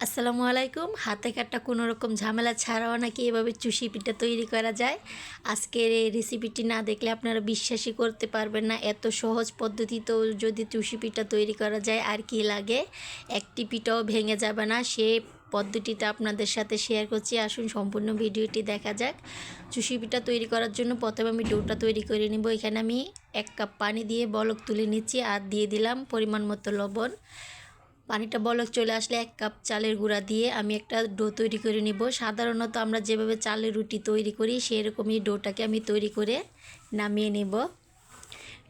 আসসালামু আলাইকুম। হাতে কাটা কোনো রকম ঝামেলা ছাড়াও নাকি এভাবে চুষি পিঠা তৈরি করা যায়। আজকের এই রেসিপিটি না দেখলে আপনারা বিশ্বাসই করতে পারবেন না। এত সহজ পদ্ধতিতেও যদি চুষি পিঠা তৈরি করা যায় আর কি লাগে। একটি পিঠাও ভেঙে যাবে না, সে পদ্ধতিটা আপনাদের সাথে শেয়ার করছি। আসুন সম্পূর্ণ ভিডিওটি দেখা যাক। চুষি পিঠা তৈরি করার জন্য প্রথমে আমি ডোটা তৈরি করে নেব। এখানে আমি 1 কাপ পানি দিয়ে বলক তুলে নিচ্ছি আর দিয়ে দিলাম পরিমাণ মতো লবণ। পানিটা বলক চলে আসলে 1 কাপ চালের গুঁড়া দিয়ে আমি একটা ডো তৈরি করে নিব। সাধারণত আমরা যেভাবে চালের রুটি তৈরি করি সেরকমই ডোটাকে আমি তৈরি করে নামিয়ে নেব।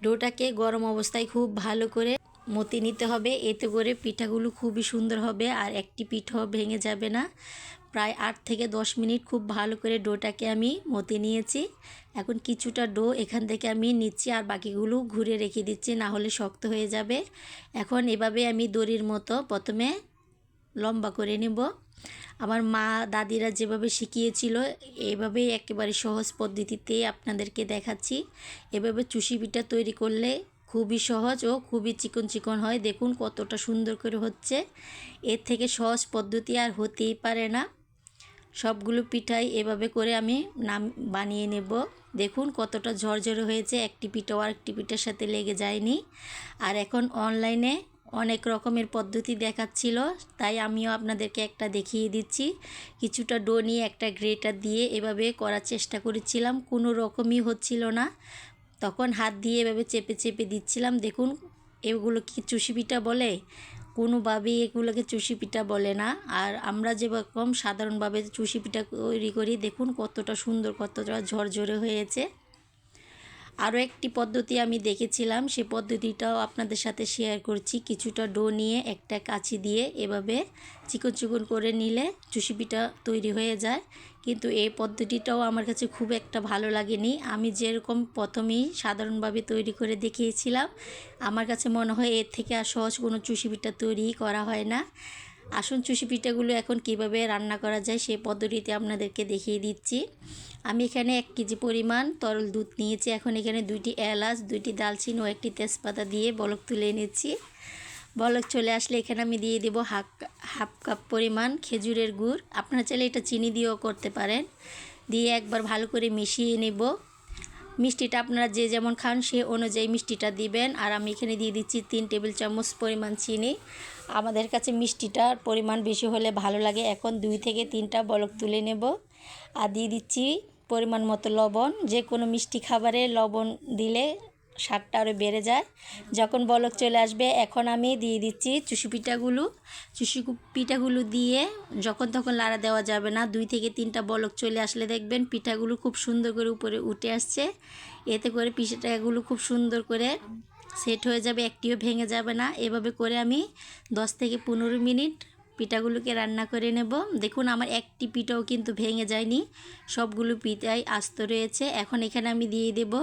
ডোটাকে গরম অবস্থায় খুব ভালো করে মতে নিতে হবে, এতে করে পিঠাগুলো খুবই সুন্দর হবে আর একটি পিঠাও ভেঙে যাবে না। প্রায় 8 থেকে 10 মিনিট খুব ভালো করে ডোটাকে আমি মতে নিয়েছি। এখন কিছুটা ডো এখান থেকে আমি নিচ্ছি আর বাকিগুলো ঘুরে রেখে দিচ্ছি, না হলে শক্ত হয়ে যাবে। এখন এভাবে আমি দড়ির মতো প্রথমে লম্বা করে নেব। আমার মা দাদিরা যেভাবে শিখিয়েছিল এভাবেই একেবারে সহজ পদ্ধতিতে আপনাদেরকে দেখাচ্ছি। এভাবে চুষি পিঠা তৈরি করলে খুবই সহজ ও খুবই চিকন চিকন হয়। দেখুন কতটা সুন্দর করে হচ্ছে। এর থেকে সহজ পদ্ধতি আর হতেই পারে না। সবগুলো পিঠাই এভাবে করে আমি বানিয়ে নেব। দেখুন কতটা ঝরঝরে হয়েছে, একটি পিঠাও আরেকটি পিঠার সাথে লেগে যায়নি। আর এখন অনলাইনে অনেক রকমের পদ্ধতি দেখাচ্ছিল, তাই আমিও আপনাদেরকে একটা দেখিয়ে দিচ্ছি। কিছুটা ডো নিয়ে একটা গ্রেটার দিয়ে এভাবে করার চেষ্টা করেছিলাম, কোনো রকমই হচ্ছিল না। তখন হাত দিয়ে এভাবে চেপে চেপে দিচ্ছিলাম। দেখুন এগুলো কি চুষি পিঠা বলে? কোনোভাবেই এগুলোকে চুষি পিঠা বলে না। আর আমরা যেরকম সাধারণভাবে চুষি পিঠা তৈরি করি, দেখুন কতটা সুন্দর, কতটা ঝরঝরে হয়েছে। আরও একটি পদ্ধতি আমি দেখেছিলাম, সে পদ্ধতিটাও আপনাদের সাথে শেয়ার করছি। কিছুটা ডো নিয়ে একটা কাঁচি দিয়ে এভাবে চিকন চিকন করে নিলে চুষি পিঠা তৈরি হয়ে যায়। কিন্তু এই পদ্ধতিটাও আমার কাছে খুব একটা ভালো লাগেনি। আমি যেরকম প্রথমেই সাধারণভাবে তৈরি করে দেখিয়েছিলাম, আমার কাছে মনে হয় এর থেকে আর সহজ কোনো চুষি পিঠা তৈরি করা হয় না। আসুন চুষি পিঠাগুলো এখন কিভাবে রান্না করা যায় সেই পদ্ধতিতে আপনাদেরকে দেখিয়ে দিচ্ছি। আমি এখানে 1 কেজি পরিমাণ তরল দুধ নিয়েছি। এখন এখানে 2টি এলাচ, 2টি দালচিনি ও 1টি তেজপাতা দিয়ে বলক তুলে নিচ্ছি। বলক চলে আসলে এখানে আমি দিয়ে দেব হাফ কাপ পরিমাণ খেজুরের গুড়। আপনারা চাইলে এটা চিনি দিয়েও করতে পারেন। দিয়ে একবার ভালো করে মিশিয়ে নেব। মিষ্টিটা আপনারা যে যেমন খান সে অনুযায়ী মিষ্টিটা দিবেন। আর আমি এখানে দিয়ে দিচ্ছি 3 টেবিল চামচ পরিমাণ চিনি। আমাদের কাছে মিষ্টিটার পরিমাণ বেশি হলে ভালো লাগে। এখন 2 থেকে 3টা বলক তুলে নেব আর দিয়ে দিচ্ছি পরিমাণ মতো লবণ। যে কোনো মিষ্টি খাবারে লবণ দিলে স্বাদটা আরও বেড়ে যায়। যখন বলক চলে আসবে এখন আমি দিয়ে দিচ্ছি চুষি পিঠাগুলো দিয়ে যখন তখন লাড়া দেওয়া যাবে না। 2 থেকে 3টা বলক চলে আসলে দেখবেন পিঠাগুলো খুব সুন্দর করে উপরে উঠে আসছে। এতে করে পিঠাগুলো খুব সুন্দর করে সেট হয়ে যাবে, একটিও ভেঙে যাবে না। এভাবে করে আমি 10 থেকে 15 মিনিট পিঠাগুলোকে রান্না করে নেব। দেখুন আমার একটি পিঠাও কিন্তু ভেঙে যায়নি, সবগুলো পিঠাই আস্ত রয়েছে। এখন এখানে আমি দিয়ে দেব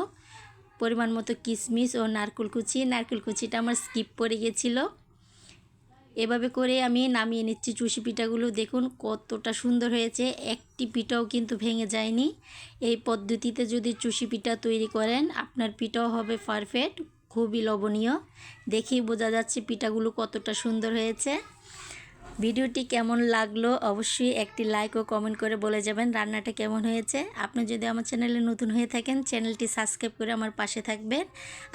পরিমাণ মতো কিশমিশ ও নারকেল কুচিটা আমার স্কিপ পড়ে গেছিলো। এভাবে করে আমি নামিয়ে নিচ্ছি চুষি পিঠাগুলো। দেখুন কতটা সুন্দর হয়েছে, একটি পিঠাও কিন্তু ভেঙে যায়নি। এই পদ্ধতিতে যদি চুষি পিঠা তৈরি করেন আপনার পিঠাও হবে পারফেক্ট, খুবই লোভনীয়। দেখেই বোঝা যাচ্ছে পিঠাগুলো কতটা সুন্দর হয়েছে। ভিডিওটি কেমন লাগলো অবশ্যই একটি লাইক ও কমেন্ট করে বলে যাবেন রান্নাটা কেমন হয়েছে। আপনি যদি আমার চ্যানেলে নতুন হয়ে থাকেন চ্যানেলটি সাবস্ক্রাইব করে আমার পাশে থাকবেন।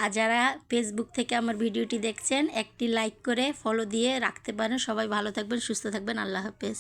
আর যারা ফেসবুক থেকে আমার ভিডিওটি দেখছেন একটি লাইক করে ফলো দিয়ে রাখতে পারেন। সবাই ভালো থাকবেন, সুস্থ থাকবেন। আল্লাহ হাফেজ।